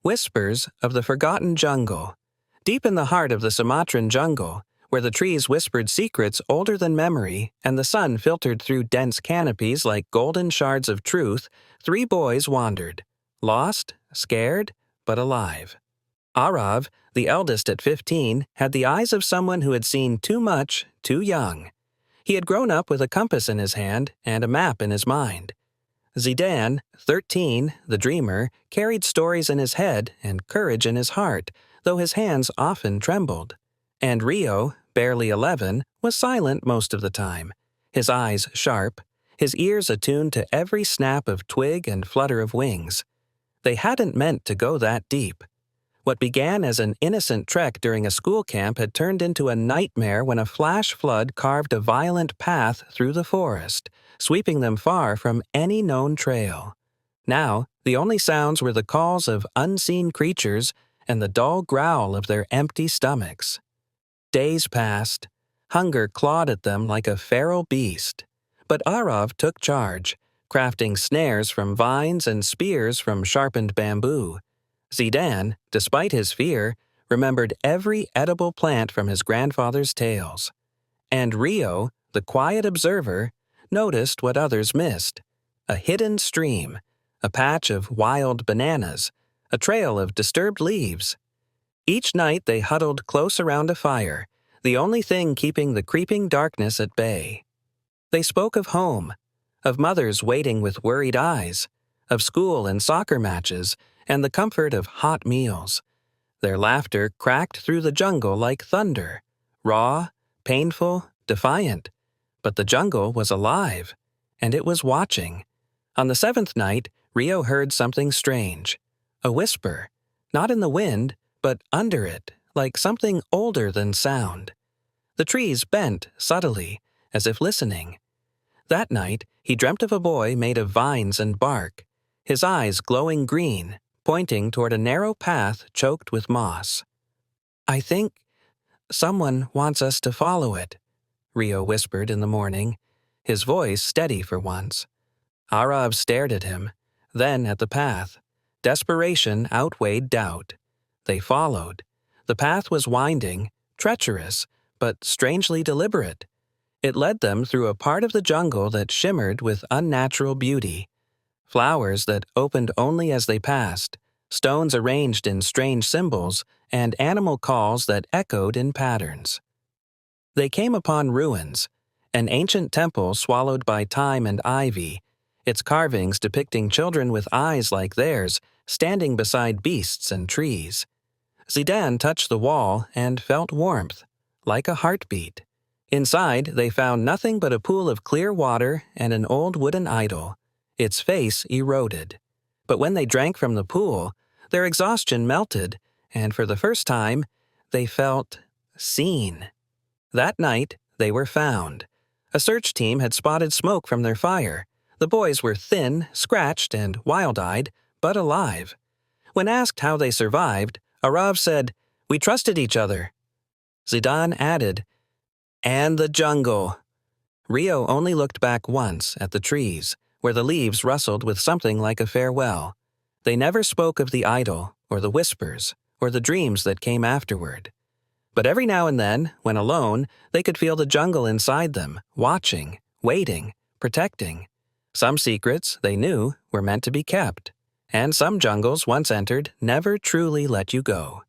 Whispers of the Forgotten Jungle. Deep in the heart of the Sumatran jungle, where the trees whispered secrets older than memory and the sun filtered through dense canopies like golden shards of truth, three boys wandered. Lost, scared, but alive. Arav, the eldest at 15, had the eyes of someone who had seen too much, too young. He had grown up with a compass in his hand and a map in his mind. Zidane, 13, the dreamer, carried stories in his head and courage in his heart, though his hands often trembled. And Rio, barely 11, was silent most of the time, his eyes sharp, his ears attuned to every snap of twig and flutter of wings. They hadn't meant to go that deep. What began as an innocent trek during a school camp had turned into a nightmare when a flash flood carved a violent path through the forest, sweeping them far from any known trail. Now, the only sounds were the calls of unseen creatures and the dull growl of their empty stomachs. Days passed. Hunger clawed at them like a feral beast. But Arav took charge, crafting snares from vines and spears from sharpened bamboo. Zidane, despite his fear, remembered every edible plant from his grandfather's tales. And Rio, the quiet observer, noticed what others missed: a hidden stream, a patch of wild bananas, a trail of disturbed leaves. Each night they huddled close around a fire, the only thing keeping the creeping darkness at bay. They spoke of home, of mothers waiting with worried eyes, of school and soccer matches, and the comfort of hot meals. Their laughter cracked through the jungle like thunder, raw, painful, defiant. But the jungle was alive, and it was watching. On the seventh night, Rio heard something strange. A whisper, not in the wind, but under it, like something older than sound. The trees bent subtly, as if listening. That night, he dreamt of a boy made of vines and bark, his eyes glowing green, pointing toward a narrow path choked with moss. "I think someone wants us to follow it," Rio whispered in the morning, his voice steady for once. Arav stared at him, then at the path. Desperation outweighed doubt. They followed. The path was winding, treacherous, but strangely deliberate. It led them through a part of the jungle that shimmered with unnatural beauty. Flowers that opened only as they passed, stones arranged in strange symbols, and animal calls that echoed in patterns. They came upon ruins, an ancient temple swallowed by time and ivy, its carvings depicting children with eyes like theirs, standing beside beasts and trees. Zidane touched the wall and felt warmth, like a heartbeat. Inside, they found nothing but a pool of clear water and an old wooden idol, its face eroded. But when they drank from the pool, their exhaustion melted, and for the first time, they felt seen. That night, they were found. A search team had spotted smoke from their fire. The boys were thin, scratched, and wild-eyed, but alive. When asked how they survived, Arav said, "We trusted each other." Zidane added, "And the jungle." Rio only looked back once at the trees, where the leaves rustled with something like a farewell. They never spoke of the idol, or the whispers, or the dreams that came afterward. But every now and then, when alone, they could feel the jungle inside them, watching, waiting, protecting. Some secrets, they knew, were meant to be kept, and some jungles once entered never truly let you go.